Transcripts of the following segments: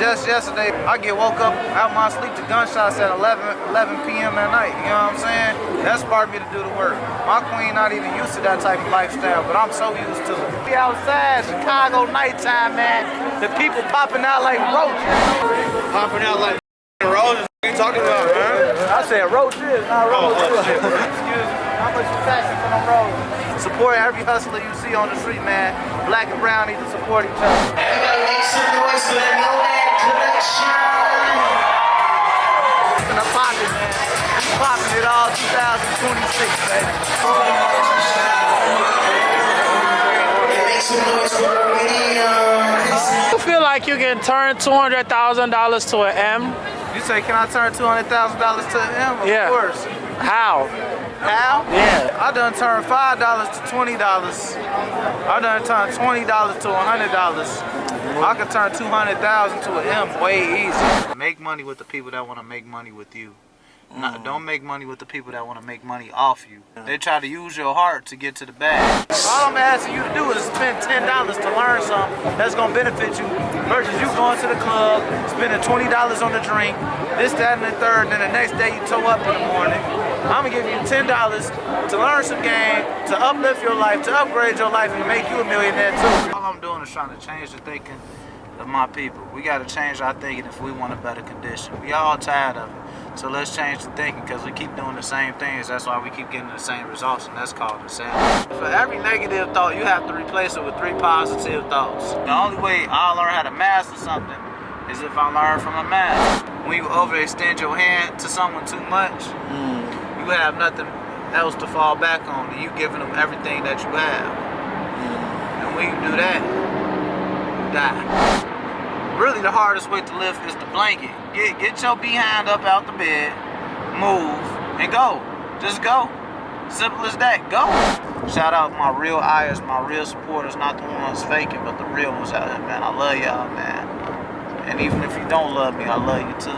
Just yesterday, I woke up out my sleep to gunshots at 11 p.m. at night, you know what I'm saying? That sparked me to do the work. My queen not even used to that type of lifestyle, but I'm so used to it. We outside, Chicago nighttime, man. The people popping out like roaches. Popping out like roaches? What are you talking about, man? I said roaches, not roaches. Excuse me. How much you taxing for them roaches? Support every hustler you see on the street, man. Black and brown need to support each other. Make some noise for that Nomad Collection. In the pocket, man. Popping it all 2026, baby. Make some noise for the radio. You feel like you can turn $200,000 to an M? You say, can I turn $200,000 to an M? Of course. How? How? Yeah. I done turned $5 to $20. I done turned $20 to $100. I could turn 200,000 to an M way easy. Make money with the people that want to make money with you. Don't make money with the people that want to make money off you. They try to use your heart to get to the bag. All I'm asking you to do is spend $10 to learn something that's going to benefit you versus you going to the club, spending $20 on the drink, this, that, and the third, and then the next day you toe up in the morning. I'm going to give you $10 to learn some game, to uplift your life, to upgrade your life, and make you a millionaire too. All I'm doing is trying to change the thinking of my people. We got to change our thinking if we want a better condition. We all tired of it. So let's change the thinking because we keep doing the same things. That's why we keep getting the same results, and that's called insanity. For every negative thought, you have to replace it with 3 positive thoughts. The only way I'll learn how to master something is if I learn from a master. When you overextend your hand to someone too much, you have nothing else to fall back on, and you giving them everything that you have. And when you do that, you die. Really, the hardest way to live is the blanket. Get your behind up out the bed, move, and go. Just go. Simple as that. Go. Shout out my real eyes, my real supporters, not the ones faking, but the real ones out here, man. I love y'all, man. And even if you don't love me, I love you too.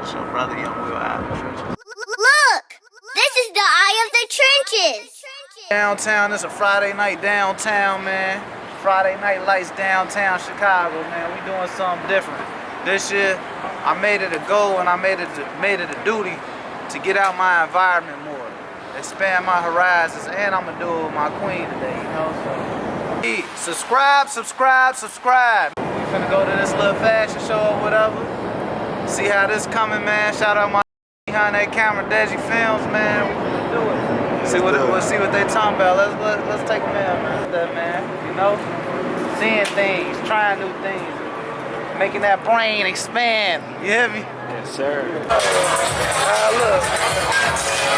So, brother, Young Will out of the trenches. Look! This is the eye of the trenches. Downtown, it's a Friday night downtown, man. Friday night lights downtown Chicago, man. We doing something different. This year, I made it a goal and I made it a duty to get out my environment more, expand my horizons, and I'm gonna do it with my queen today, you know. So, hey, subscribe. We finna go to this little fashion show or whatever. See how this coming, man. Shout out my behind that camera, Deji Films, man. We finna do it. We'll see what they talking about. Let's take them in, man. That, man, you know, seeing things, trying new things, making that brain expand. You hear me? Yes, sir. Look.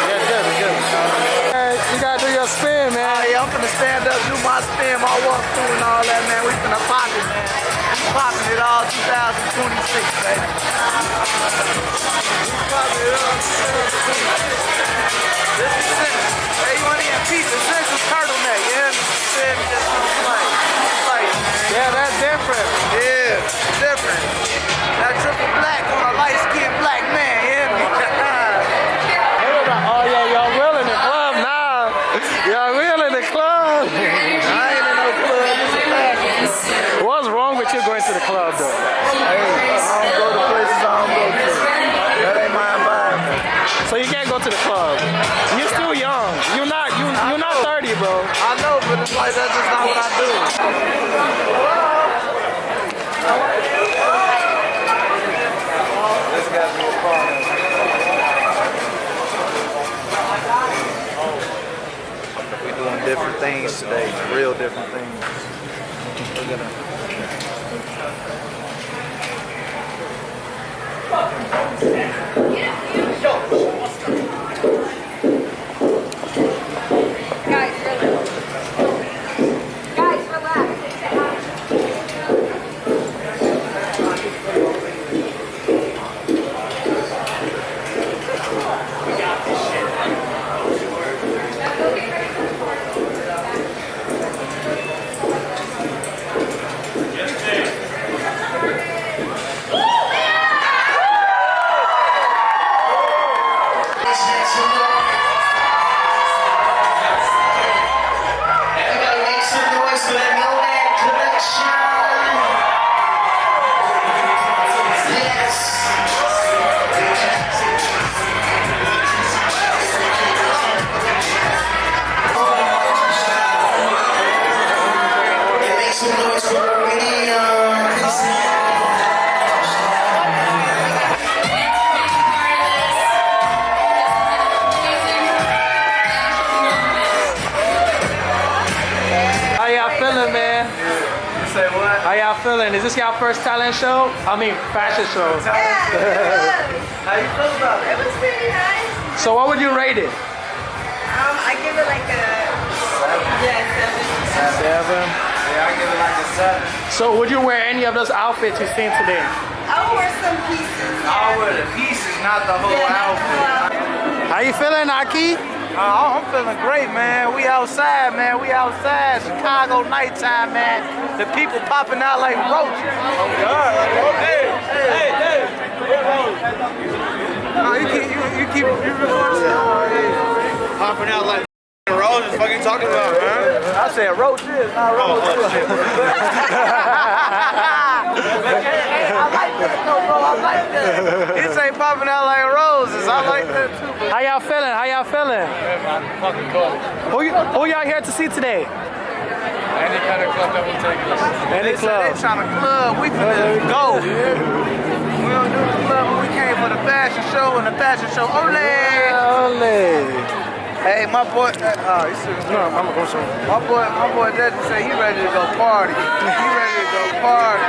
Yeah, good. You gotta do your spin, man. Yeah, I'm finna stand up, do my spin, my walk through and all that, man. We finna pop it, man. We popping it all 2026, baby. We popping it all 2026. This is it. Hey, you want to eat pizza? This is turtleneck, yeah? Said me just like, Yeah, that's different. yeah, different. That triple black on a light-skinned black man, yeah? Oh, yeah, y'all will in the club now. Y'all will in the club. I ain't in no club, this is fashion. What's wrong with you going to the club, though? Hey, I don't go to places I don't go to. That ain't my environment. So you can't go to the club. You're still young. You're not 30, bro. I know, but it's like that's just not what I do. This got to be a problem. We're doing different things today, real different things. Look at them. How y'all feeling? Is this y'all first talent show? I mean, fashion show. How you feel about it? It was pretty nice. So what would you rate it? I give it like a 7. 7. Yeah, I give it like a 7. So would you wear any of those outfits you've seen today? I'll wear some pieces. I'll wear the pieces, not the whole outfit. How you feeling, Aki? I'm feeling great, man. We outside, man. We outside. Chicago nighttime, man. The people popping out like roaches. Oh, God. Hey. No, you keep Popping out like roses. Fuck you talking about, man? I said roaches, not roaches. Hey, I like that, though, bro. I like that. This ain't popping out like roses. I like that, too. How y'all feeling? How y'all feeling? Fucking cold. Who y'all here to see today? Any kind of club that will take us. Any They said they club? trying to club. We finna go. We don't do the club, but we came for the fashion show and the fashion show. Ole! Hey, my boy, you see me? No, I'm gonna go show. My boy Desmond said he ready to go party. He ready to go party.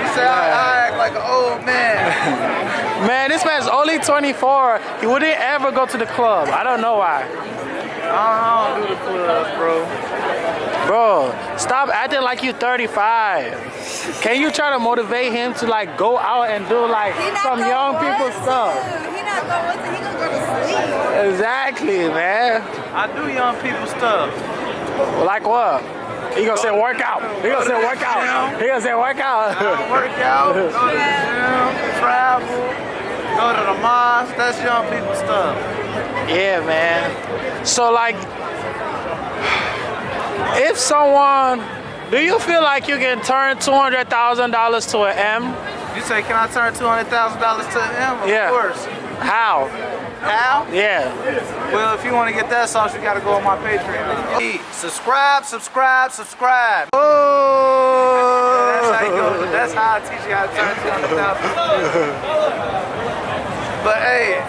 He said I act like an old man. Man, this man's only 24. He wouldn't ever go to the club. I don't know why. I don't do the clubs, bro. Bro, stop acting like you 35. Can you try to motivate him to like go out and do like some young people stuff? He not going to. He gonna go to sleep. Exactly, man. I do young people stuff. Like what? He gonna say workout. He gonna say workout. He gonna say workout. Work out, go to the gym, travel, go to the mosque. That's young people stuff. Yeah, man. So like, if someone, do you feel like you can turn $200,000 to an M? You say, can I turn $200,000 to an M? Of Yeah. course. How? How? Yeah. Well, if you want to get that sauce, you got to go on my Patreon. Subscribe. Oh! That's how you go. That's how I teach you how to turn $200,000. But I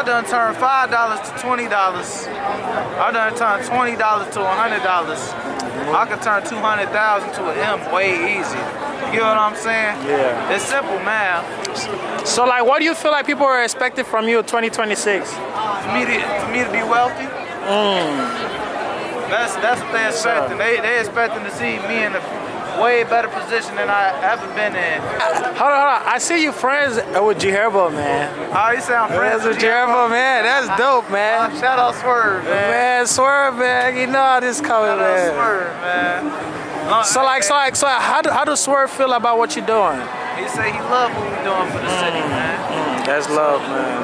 done turned $5 to $20. I done turned $20 to $100. I could turn 200,000 to an M way easy. You know what I'm saying? Yeah. It's simple, man. So like, what do you feel like people are expecting from you in 2026? For me to be wealthy. That's what they expecting. They expecting to see me in a way better position than I ever been in. Hold on. I see you friends with G Herbo, man. Oh, you say I'm friends with G Herbo, man. That's dope, man. Shout out Swerve, man. Man, Swerve, man. You know how this coming, Shout out man. Swerve, man. So how does Swerve feel about what you're doing? He say he love what we doing for the city, man. That's love, man.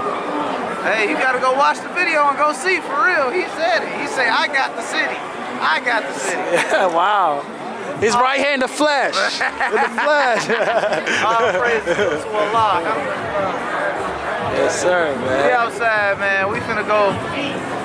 Hey, you gotta go watch the video and go see for real. He said it. He say, I got the city. I got the city. Wow. He's right here in the flesh. In the flesh. All praise to Allah. Yes, sir, man. We outside, man. We finna go.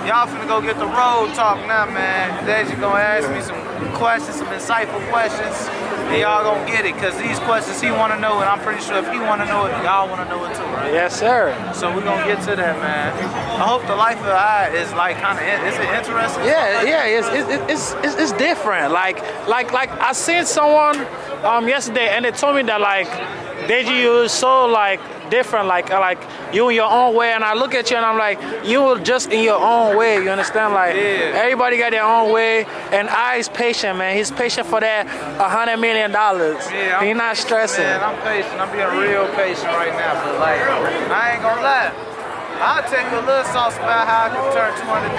Y'all finna go get the road talk now, man. Deja gonna ask me some questions, some insightful questions. And y'all gonna get it, cause these questions he wanna know, and I'm pretty sure if he wanna know it, y'all wanna know it too, right? Yes, sir. So we're gonna get to that, man. I hope the life of I is like kind of, is it interesting? Yeah, it's different. Like I seen someone yesterday, and they told me that like Deji is so like different, like you in your own way, and I look at you and I'm like, you just in your own way, you understand? Like everybody got their own way, and I is patient, man. He's patient for that $100 million. Yeah, he's not stressing. Man, I'm patient. I'm being real patient right now, but like, I ain't gonna lie. I'll tell you a little sauce about how I can turn 200,000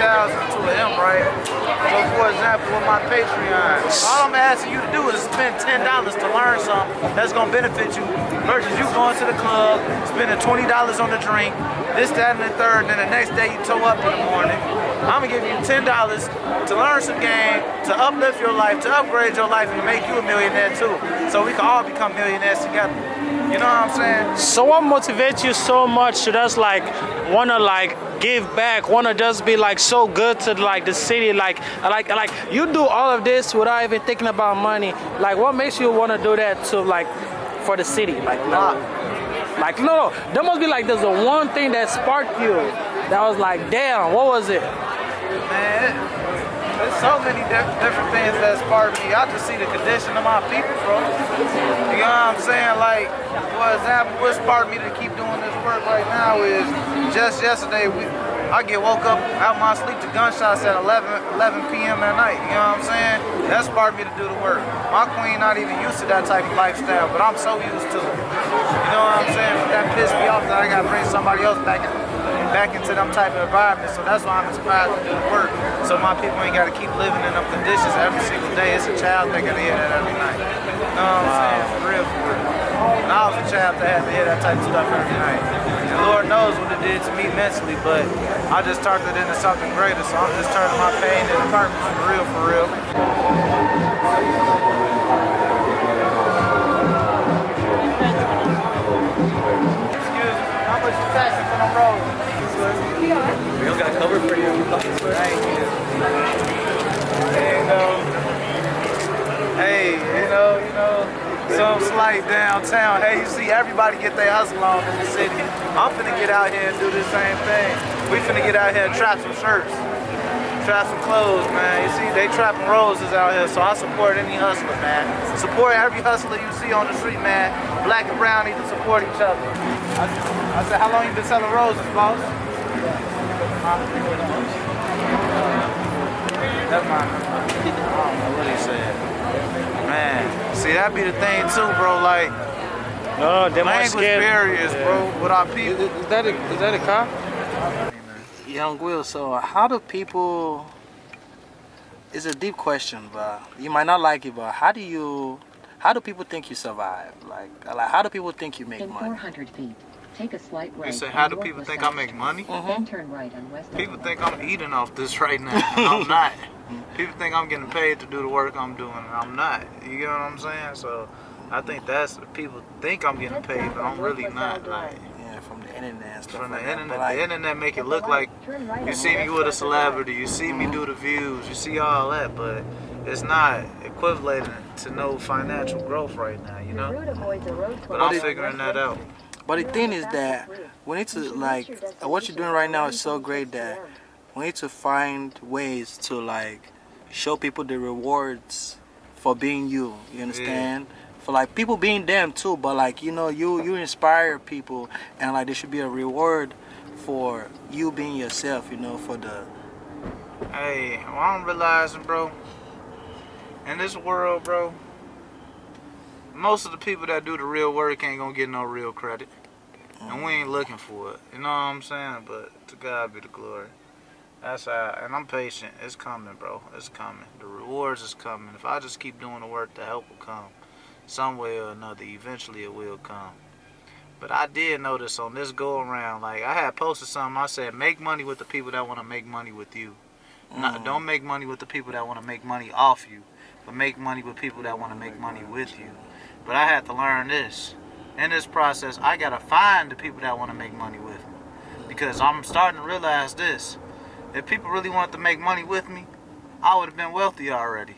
to an M, right? So for example, with my Patreon, all I'm asking you to do is spend $10 to learn something that's gonna benefit you versus you going to the club, spending $20 on the drink, this, that, and the third, and then the next day you toe up in the morning. I'm gonna give you $10 to learn some game, to uplift your life, to upgrade your life, and to make you a millionaire too. So we can all become millionaires together. You know what I'm saying? So what motivates you so much to just like wanna like give back, wanna just be like so good to like the city, like you do all of this without even thinking about money. Like what makes you wanna do that to like for the city? Like no, there must be like there's a one thing that sparked you that was like, damn, what was it? Man, it's so many different things that's part of me. I just see the condition of my people, bro. You know what I'm saying? Like, for example, what's part of me to keep doing this work right now is just yesterday, I get woke up out my sleep to gunshots at 11 p.m. at night. You know what I'm saying? That's part of me to do the work. My queen not even used to that type of lifestyle, but I'm so used to it. You know what I'm saying? But that pissed me off that I gotta bring somebody else back into them type of environment. So that's why I'm inspired to do the work. So my people ain't gotta keep living in them conditions every single day. It's a child that gotta hear that every night. You know what I'm saying? For real, for real. And I was a child that had to hear that type of stuff every night. And Lord knows what it did to me mentally, but I just turned it into something greater. So I'm just turning my pain into purpose, for real, for real. Excuse me, how much you taxing for them roads? We don't got cover for you. Thank you. There you go. Hey, you know, some slight downtown. Hey, you see everybody get their hustle on in the city. I'm finna get out here and do the same thing. We finna get out here and trap some shirts. Trap some clothes, man. You see, they trapping roses out here, so I support any hustler, man. Support every hustler you see on the street, man. Black and brown need to support each other. I said, how long you been selling roses, boss? That's mine. I don't know what he said. Man, see, that be the thing too, bro. Like, No, they might language scare. barriers, bro, with our people. Is that a car? Young Will, so how do people, it's a deep question, but you might not like it, but how do people think you survive? Like how do people think you make In money? 400 feet, take a slight right. You say, on how do Northwest people think I Avenue. make money? Then turn right on West People Avenue. think I'm eating off this right now, and I'm not. People think I'm getting paid to do the work I'm doing, and I'm not. You get what I'm saying? So I think that's, people think I'm getting paid, but I'm really not. Like, Yeah, from the internet and stuff from the like that. internet, But like, the internet make it look like you see me with a celebrity, you see me do the views, you see all that, but it's not equivalent to no financial growth right now, you know? But I'm figuring that out. But the thing is that we need to, like, what you're doing right now is so great that we need to find ways to, like, show people the rewards for being you. You understand? For like people being them too, but like, you know, you inspire people, and like there should be a reward for you being yourself. You know, for the. Hey, well, I'm realizing, bro, in this world, bro, most of the people that do the real work ain't gonna get no real credit. And we ain't looking for it. You know what I'm saying? But to God be the glory. That's how, and I'm patient. It's coming, bro. It's coming. The rewards is coming. If I just keep doing the work, the help will come. Some way or another, eventually it will come. But I did notice on this go around, like I had posted something, I said, make money with the people that want to make money with you. Don't make money with the people that want to make money off you, but make money with people that want to make money with you. But I had to learn this. In this process, I got to find the people that want to make money with me. Because I'm starting to realize this. If people really wanted to make money with me, I would have been wealthy already.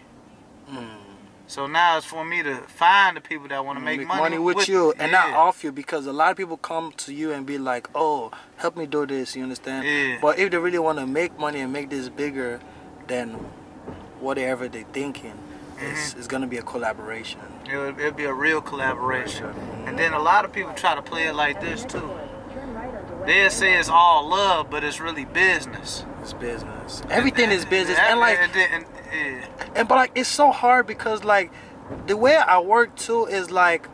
So now it's for me to find the people that want to make money with you and not Yeah. off you, because a lot of people come to you and be like, oh, help me do this, you understand? Yeah. But if they really want to make money and make this bigger than whatever they're thinking, it's going to be a collaboration. It'll be a real collaboration. And then a lot of people try to play it like this too. They'll say it's all love, but it's really business. It's business. Everything is business. And like, yeah. but like, it's so hard because like the way I work too is like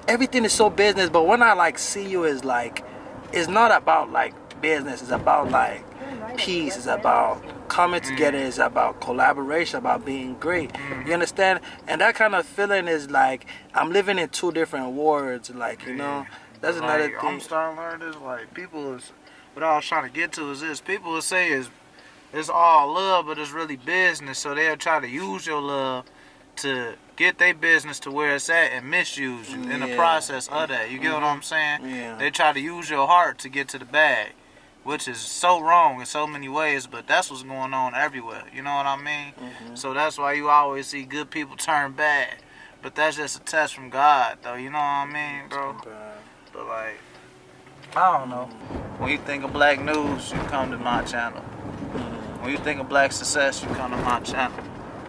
everything is so business. But when I like see you, is like it's not about like business. It's about like peace. It's about coming together. It's about collaboration. About being great. You understand? And that kind of feeling is like I'm living in two different worlds. Like, you know, that's another thing. I'm starting to learn this. Like people is, what I was trying to get to is this. People will say it's all love, but it's really business. So they'll try to use your love to get their business to where it's at and misuse you in the process of that. You get what I'm saying? Yeah. They try to use your heart to get to the bag, which is so wrong in so many ways, but that's what's going on everywhere. You know what I mean? So that's why you always see good people turn bad. But that's just a test from God, though. You know what I mean, bro? But like, I don't know. When you think of black news, you come to my channel. when you think of black success, you come to my channel.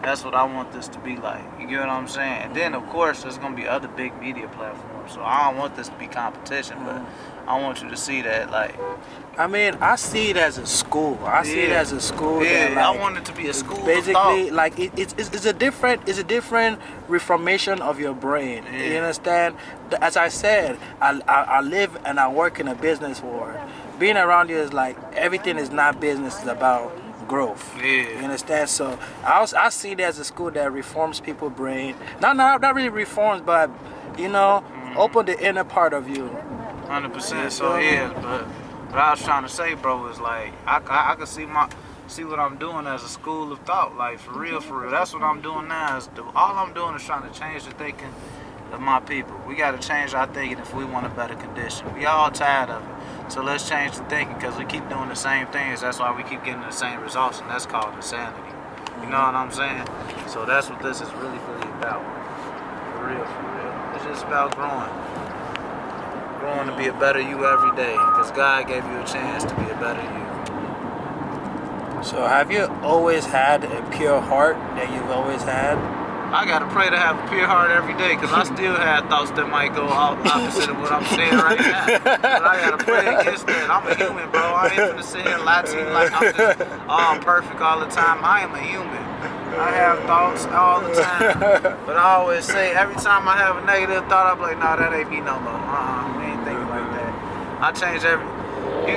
That's what I want this to be like. You get what I'm saying? And then, of course, there's going to be other big media platforms. So I don't want this to be competition, but I want you to see that, like... I mean, I see it as a school. I see it as a school. Yeah, that, like, I want it to be a school basically, of thought. like, it's a different reformation of your brain. Yeah. You understand? As I said, I live and I work in a business world. Being around you is like, everything is not business, it's about growth. Yeah. You understand? So I see it as a school that reforms people's brain. Not really reforms, but you know, open the inner part of you. 100%. So yeah, but what I was trying to say, bro, is like I can see what I'm doing as a school of thought. Like for real. That's what I'm doing now. All I'm doing is trying to change the thinking of my people. We got to change our thinking if we want a better condition. We all tired of it. So let's change the thinking, because we keep doing the same things. That's why we keep getting the same results, and that's called insanity. You know what I'm saying? So that's what this is really about. For real. It's just about growing. Growing to be a better you every day, because God gave you a chance to be a better you. So have you always had a pure heart that you've always had? I gotta pray to have a pure heart every day, because I still have thoughts that might go opposite of what I'm saying right now. But I gotta pray against that. I'm a human, bro. I ain't gonna sit here and lie to you like I'm perfect all the time. I am a human. I have thoughts all the time. But I always say, every time I have a negative thought, I'm like, nah, that ain't me no more. We ain't thinking like that. I change you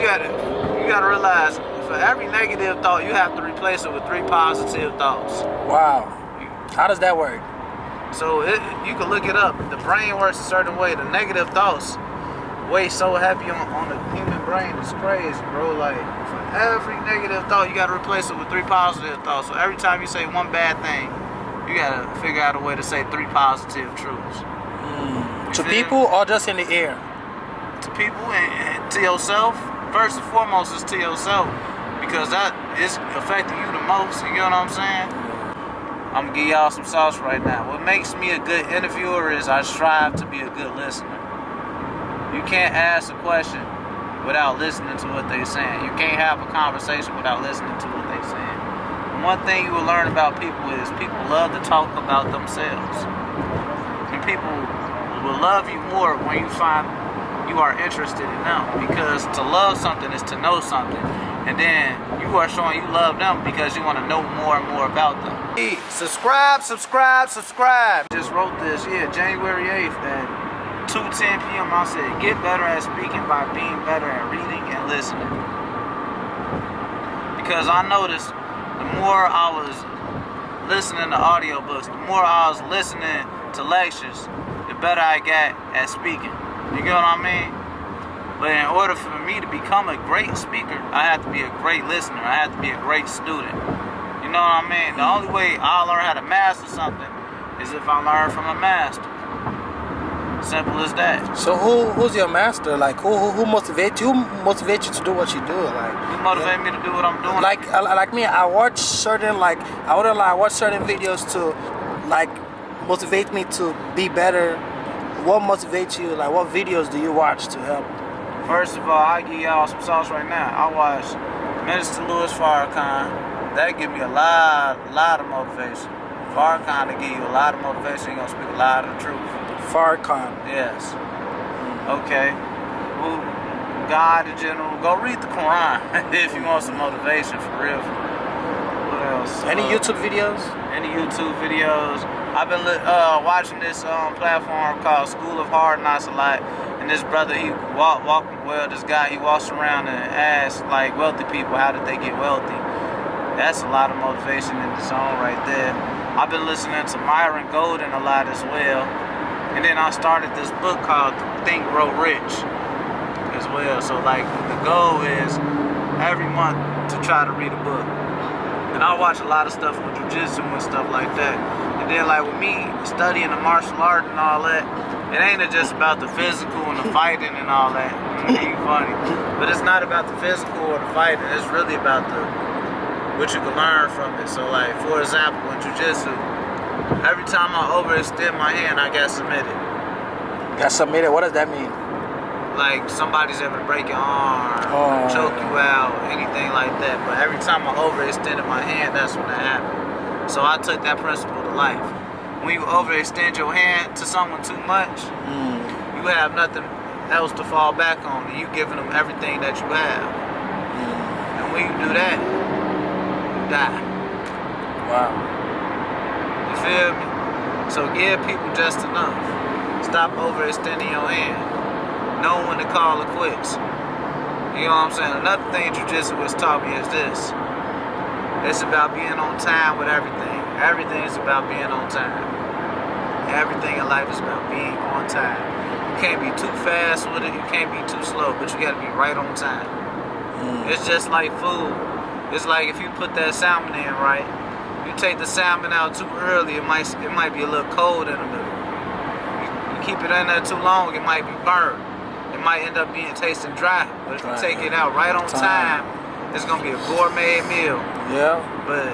gotta realize, for every negative thought, you have to replace it with 3 positive thoughts. Wow. How does that work? So you can look it up. The brain works a certain way. The negative thoughts weigh so heavy on the human brain. It's crazy, bro. Like, for every negative thought, you got to replace it with 3 positive thoughts. So every time you say one bad thing, you got to figure out a way to say 3 positive truths. To people or just in the air? To people and to yourself. First and foremost is to yourself, because that is affecting you the most. You get what I'm saying? I'm gonna give y'all some sauce right now. What makes me a good interviewer is I strive to be a good listener. You can't ask a question without listening to what they're saying. You can't have a conversation without listening to what they're saying. And one thing you will learn about people is people love to talk about themselves. And people will love you more when you find you are interested in them. Because to love something is to know something. And then you are showing you love them because you want to know more and more about them. Hey, subscribe. Just wrote this, January 8th at 2:10 p.m. I said, get better at speaking by being better at reading and listening. Because I noticed the more I was listening to audiobooks, the more I was listening to lectures, the better I got at speaking. You get what I mean? But in order for me to become a great speaker, I have to be a great listener. I have to be a great student. You know what I mean? The only way I'll learn how to master something is if I learn from a master. Simple as that. So who's your master? Like who motivates you? Who motivates you to do what you do? Like You motivate me to do what I'm doing. like me, I watch certain I watch certain videos to like motivate me to be better. What motivates you? Like what videos do you watch to help? First of all, I give y'all some sauce right now. I watch Minister Louis Farrakhan. That give me a lot of motivation. Farrakhan to give you a lot of motivation. He gonna speak a lot of the truth. Farrakhan. Yes. Okay. Well, God in general. Go read the Quran if you want some motivation for real. What else? Any YouTube videos? Any YouTube videos? I've been watching this platform called School of Hard Knocks a lot. And this brother, this guy, he walks around and asks like wealthy people, how did they get wealthy? That's a lot of motivation in the zone right there. I've been listening to Myron Golden a lot as well. And then I started this book called Think, Grow Rich as well. So like the goal is every month to try to read a book. And I watch a lot of stuff with jiu-jitsu and stuff like that. And then like with me studying the martial art and all that, it ain't just about the physical and the fighting and all that. It ain't funny. But it's not about the physical or the fighting. It's really about what you can learn from it. So like, for example, in jiu-jitsu, every time I overextend my hand, I got submitted. Got submitted? What does that mean? like somebody's ever to break your arm, choke you out, anything like that. But every time I overextended my hand, that's when that happened. So I took that principle to life. When you overextend your hand to someone too much, you have nothing else to fall back on, and you giving them everything that you have. And when you do that, you die. Wow. You feel me? So give people just enough. Stop overextending your hand. Know when to call it quits. You know what I'm saying? Another thing Jiu-Jitsu has taught me is this. It's about being on time with everything. Everything is about being on time. Everything in life is about being on time. You can't be too fast with it. You can't be too slow, but you gotta be right on time. It's just like food. It's like if you put that salmon in right, you take the salmon out too early, it might be a little cold in the middle. You keep it in there too long, it might be burnt. It might end up being tasting dry. But if you take it out right on time, it's gonna be a gourmet meal. Yeah. But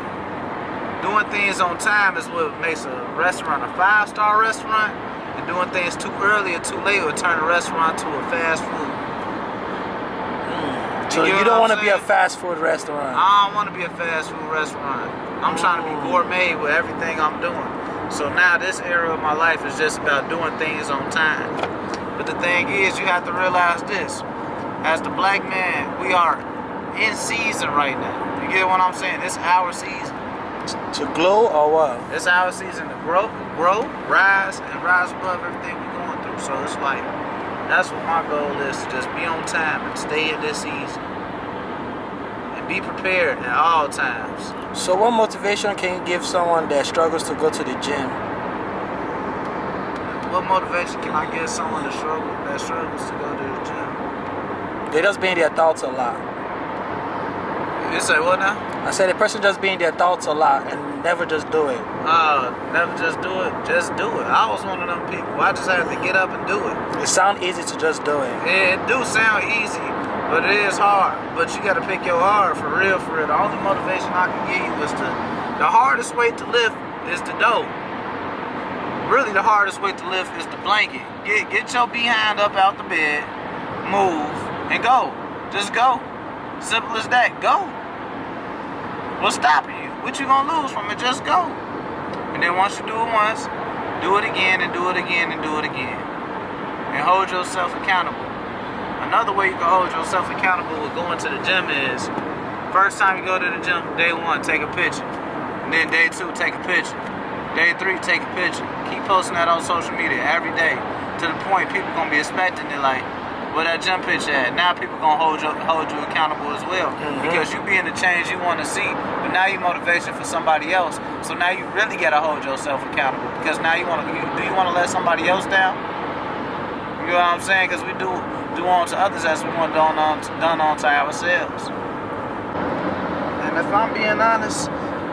doing things on time is what makes a restaurant a 5-star restaurant. And doing things too early or too late will turn a restaurant to a fast food. So you don't want to be a fast food restaurant? I don't want to be a fast food restaurant. I'm trying to be gourmet with everything I'm doing. So now this era of my life is just about doing things on time. But the thing is, you have to realize this. As the black man, we are in season right now. You get what I'm saying? It's our season. To glow or what? It's our season to grow, rise, and rise above everything we're going through. So it's like, that's what my goal is, to just be on time and stay in this season. And be prepared at all times. So what motivation can you give someone that struggles to go to the gym? What motivation can I give someone that struggles to go to the gym? They just be in their thoughts a lot. You say what now? I said the person just be in their thoughts a lot and never just do it. Never just do it. Just do it. I was one of them people. I just had to get up and do it. It sounds easy to just do it. It do sound easy, but it is hard. But you got to pick your heart for real, for real. The only motivation I can give you is the hardest weight to lift is the dough. Really, the hardest weight to lift is the blanket. Get your behind up out the bed, move, and go. Just go. Simple as that. Go. What's stopping you? What you gonna lose from it? Just go. And then once you do it once, do it again and do it again and do it again. And hold yourself accountable. Another way you can hold yourself accountable with going to the gym is, first time you go to the gym, day 1, take a picture. And then day 2, take a picture. Day 3, take a picture. Keep posting that on social media every day, to the point people gonna be expecting it, like, where that gym picture at? Now people gonna hold you accountable as well, because you being the change you want to see, but now you motivation for somebody else. So now you really gotta hold yourself accountable, because now you want to let somebody else down? You know what I'm saying? Because we do unto others as we want done unto ourselves. And if I'm being honest,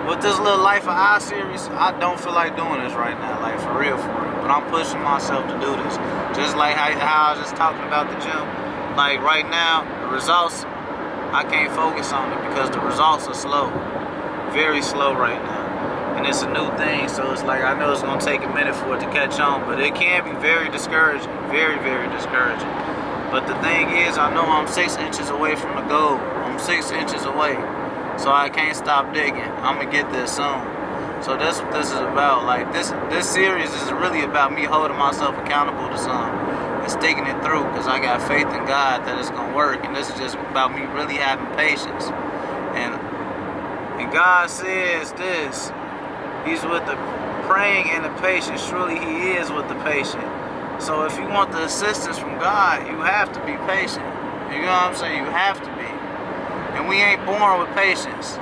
with this little Life of I series, I don't feel like doing this right now, like for real. But I'm pushing myself to do this. Just like how I was just talking about the gym. Like right now, the results, I can't focus on it because the results are slow. Very slow right now. And it's a new thing, so it's like I know it's gonna take a minute for it to catch on, but it can be very discouraging. Very, very discouraging. But the thing is, I know I'm 6 inches away from the goal. I'm 6 inches away. So I can't stop digging. I'm gonna get there soon. So that's what this is about. Like this series is really about me holding myself accountable to something and sticking it through, because I got faith in God that it's gonna work. And this is just about me really having patience. And God says this. He's with the praying and the patient. Surely He is with the patient. So if you want the assistance from God, you have to be patient. You know what I'm saying? You have to be. And we ain't born with patience.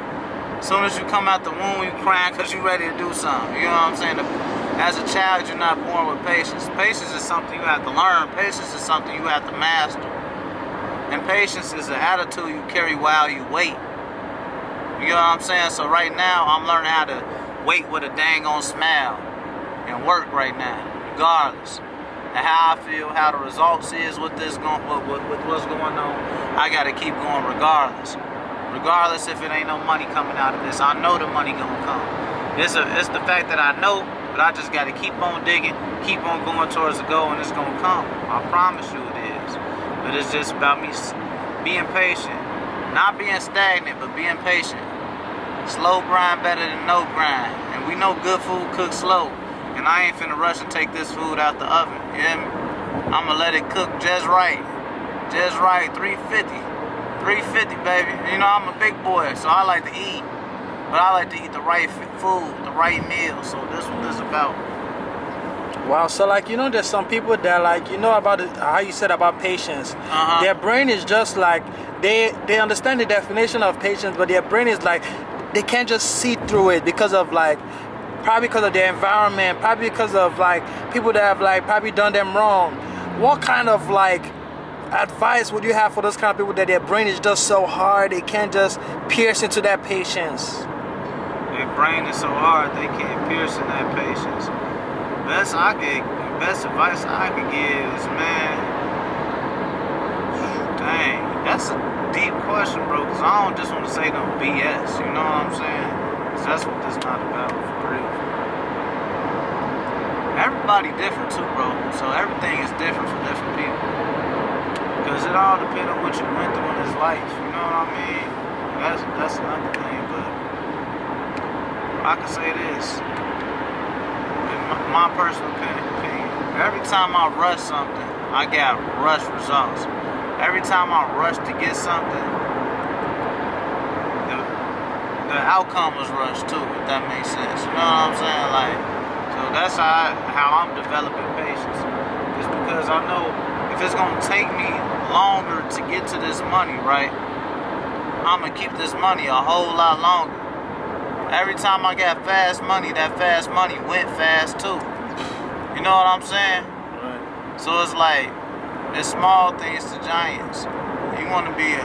As soon as you come out the womb, you crying because you ready to do something. You know what I'm saying? As a child, you're not born with patience. Patience is something you have to learn. Patience is something you have to master. And patience is an attitude you carry while you wait. You know what I'm saying? So right now, I'm learning how to wait with a dang on smile and work right now, regardless. And how I feel, how the results is with what's going on, I gotta keep going regardless. Regardless if it ain't no money coming out of this, I know the money gonna come. It's the fact that I know, but I just gotta keep on digging, keep on going towards the goal, and it's gonna come. I promise you it is. But it's just about me being patient. Not being stagnant, but being patient. Slow grind better than no grind. And we know good food cooks slow. And I ain't finna rush and take this food out the oven. You hear me? I'ma let it cook just right. Just right. 350. 350, baby. You know, I'm a big boy, so I like to eat. But I like to eat the right food, the right meal. So this is what this is about. Wow, so like, you know, there's some people that like, you know, about it, how you said about patience. Their brain is just like, they understand the definition of patience, but their brain is like, they can't just see through it because of like, probably because of their environment, probably because of like people that have like probably done them wrong. What kind of like advice would you have for those kind of people that their brain is just so hard they can't just pierce into that patience? Their brain is so hard they can't pierce in that patience. Best advice I could give is, man, dang, that's a deep question, bro, because I don't just want to say no BS, you know what I'm saying? Because that's what this is not about, for real. Everybody different too, bro, so everything is different for different people. Because it all depends on what you went through in this life, you know what I mean? That's another thing, but I can say this. My personal opinion, every time I rush something, I got rush results. Every time I rush to get something, the outcome was rushed too, if that makes sense. You know what I'm saying? Like, so that's how I'm developing patience. It's because I know if it's gonna take me longer to get to this money, right, I'm gonna keep this money a whole lot longer. Every time I got fast money, that fast money went fast too. You know what I'm saying? Right. So it's like, it's small things to giants. You want to be a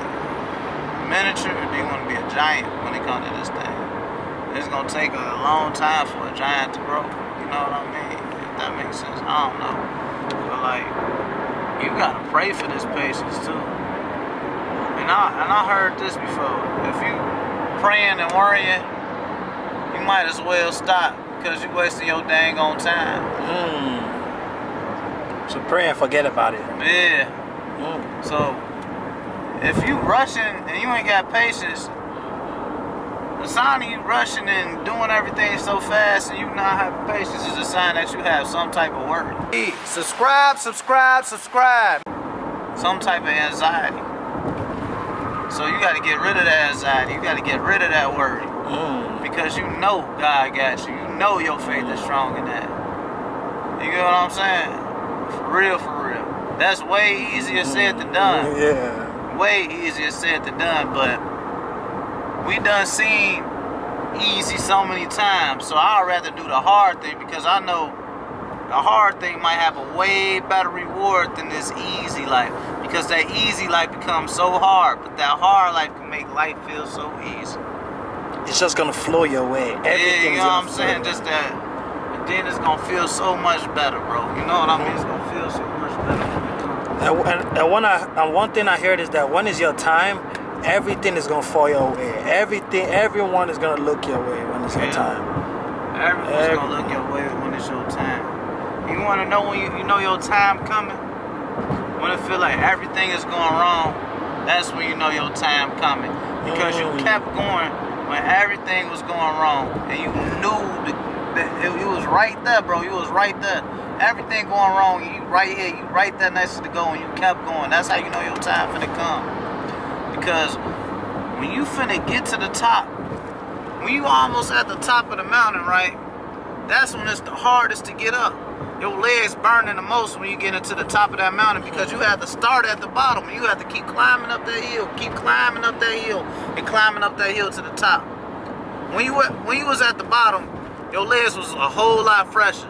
miniature or do you want to be a giant when it comes to this thing? It's going to take a long time for a giant to grow. You know what I mean? If that makes sense. I don't know. But like, you got to pray for this patience too. And I heard this before. If you praying and worrying, you might as well stop because you're wasting your dang on time. So pray and forget about it. Yeah. So if you rushing and you ain't got patience, the sign of you rushing and doing everything so fast and you not having patience is a sign that you have some type of worry. Hey, subscribe. Some type of anxiety. So you got to get rid of that anxiety. You got to get rid of that worry. Because you know God got you. You know your faith is strong in that. You get what I'm saying? For real. That's way easier said than done. Yeah. Way easier said than done, but we done seen easy so many times. So I'd rather do the hard thing because I know the hard thing might have a way better reward than this easy life. Because that easy life becomes so hard, but that hard life can make life feel so easy. It's just gonna flow your way. Yeah, you know what I'm saying? Just that, and then it's gonna feel so much better, bro. You know what I mean? It's gonna feel so much better. And one thing I heard is that when it's your time, everything is gonna fall your way. Everyone is gonna look your way when it's your time. Everyone's gonna look your way when it's your time. You wanna know when you know your time coming? When it feel like everything is going wrong, that's when you know your time coming. Because you kept going when everything was going wrong, and you knew that it was right there, bro. You was right there. Everything going wrong, you right here, you right there next to the goal, and you kept going. That's how you know your time finna come. Because when you finna get to the top, when you almost at the top of the mountain, right? That's when it's the hardest to get up. Your legs burning the most when you get into the top of that mountain because you have to start at the bottom and you have to keep climbing up that hill, and climbing up that hill to the top. When you was at the bottom, your legs was a whole lot fresher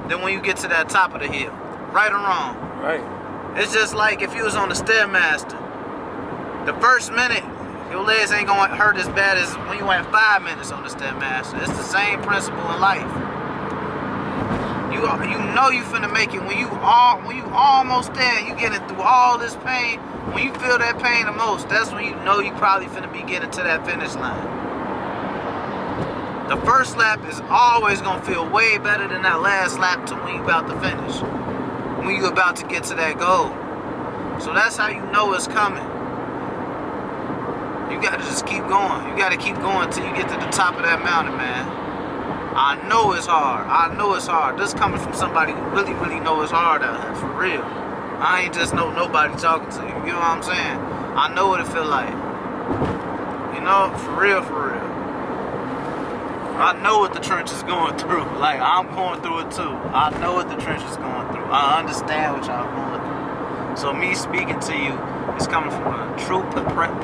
than when you get to that top of the hill. Right or wrong? Right. It's just like if you was on the Stairmaster. The first minute, your legs ain't gonna hurt as bad as when you went 5 minutes on the Stairmaster. It's the same principle in life. You know you finna make it when you almost there, you getting through all this pain. When you feel that pain the most, that's when you know you probably finna be getting to that finish line. The first lap is always gonna feel way better than that last lap to when you about to finish. When you about to get to that goal. So that's how you know it's coming. You gotta just keep going. You gotta keep going till you get to the top of that mountain, man. I know it's hard. I know it's hard. This coming from somebody who really, really know it's hard out here, for real. I ain't just know nobody talking to you. You know what I'm saying? I know what it feel like. You know, for real, for real. I know what the trench is going through. Like, I'm going through it too. I know what the trench is going through. I understand what y'all going through. So me speaking to you is coming from a true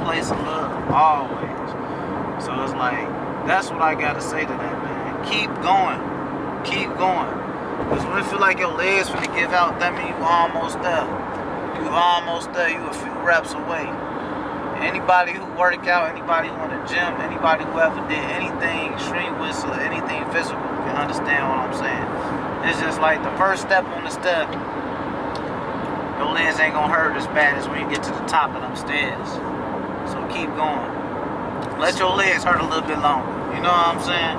place of love, always. So it's like, that's what I gotta say to that, man. Keep going. Keep going. Because when it feel like your legs finna give out, that means you almost there. You almost there. You a few reps away. Anybody who work out, anybody who in the gym, anybody who ever did anything extreme whistle, anything physical can understand what I'm saying. It's just like the first step on the step. Your legs ain't gonna hurt as bad as when you get to the top of them stairs. So keep going. Let your legs hurt a little bit longer. You know what I'm saying?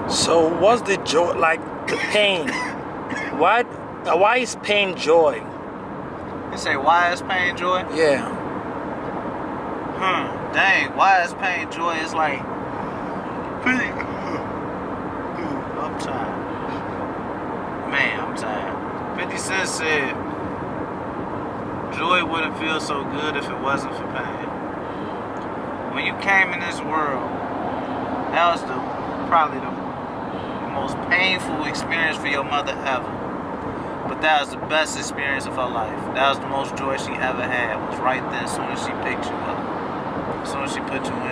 So what's the joy, like the pain? Why is pain joy? You say, why is pain joy? Yeah. Dang, why is pain joy? It's like, I'm tired. Man, I'm tired. 50 Cent said, joy wouldn't feel so good if it wasn't for pain. When you came in this world, that was probably the most painful experience for your mother ever. But that was the best experience of her life. That was the most joy she ever had, was right there as soon as she picked you up. As soon as she put you in her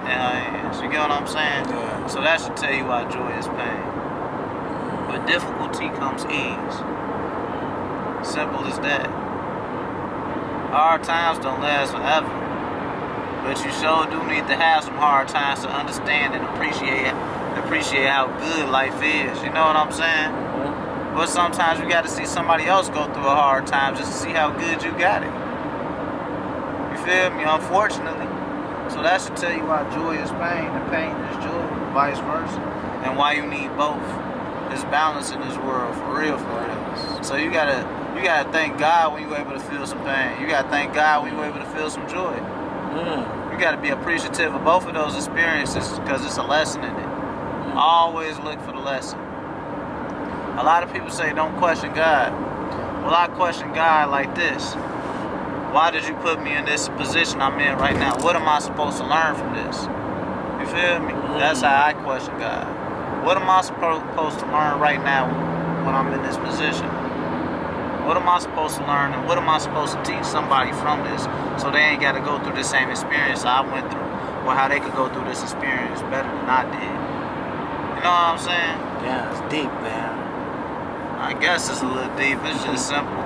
hands. You get what I'm saying? Yeah. So that should tell you why joy is pain. But difficulty comes ease. Simple as that. Hard times don't last forever. But you sure do need to have some hard times to understand and appreciate how good life is. You know what I'm saying? But sometimes you got to see somebody else go through a hard time just to see how good you got it. You feel me? Unfortunately. So that should tell you why joy is pain and pain is joy, vice versa. And why you need both. There's balance in this world, for real, for real. So you gotta thank God when you're able to feel some pain. You gotta thank God when you're able to feel some joy. You gotta be appreciative of both of those experiences because it's a lesson in it. Always look for the lesson. A lot of people say don't question God. Well, I question God like this. Why did you put me in this position I'm in right now? What am I supposed to learn from this? You feel me? That's how I question God. What am I supposed to learn right now when I'm in this position? What am I supposed to learn and what am I supposed to teach somebody from this so they ain't got to go through the same experience I went through, or how they could go through this experience better than I did? You know what I'm saying? Yeah, it's deep, man. I guess it's a little deep. It's just simple.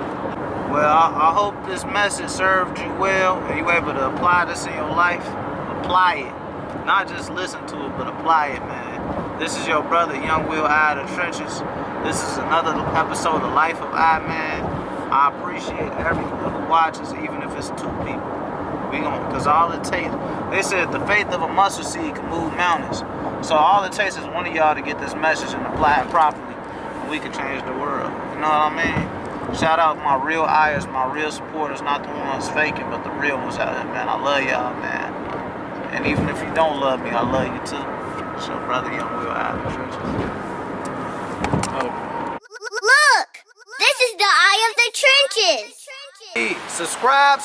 Well, I hope this message served you well and you able to apply this in your life. Apply it. Not just listen to it, but apply it, man. This is your brother, Young Will I of the Trenches. This is another episode of Life of I, man. I appreciate everyone who watches, even if it's 2 people. Because all it takes, they said the faith of a mustard seed can move mountains. So all it takes is one of y'all to get this message and apply it properly. We can change the world. You know what I mean? Shout out my real eyes, my real supporters, not the ones faking, but the real ones out here, man. I love y'all, man. And even if you don't love me, I love you too. It's your brother, Young Will out of the Trenches. Look! This is the Eye of the Trenches! Hey, subscribe.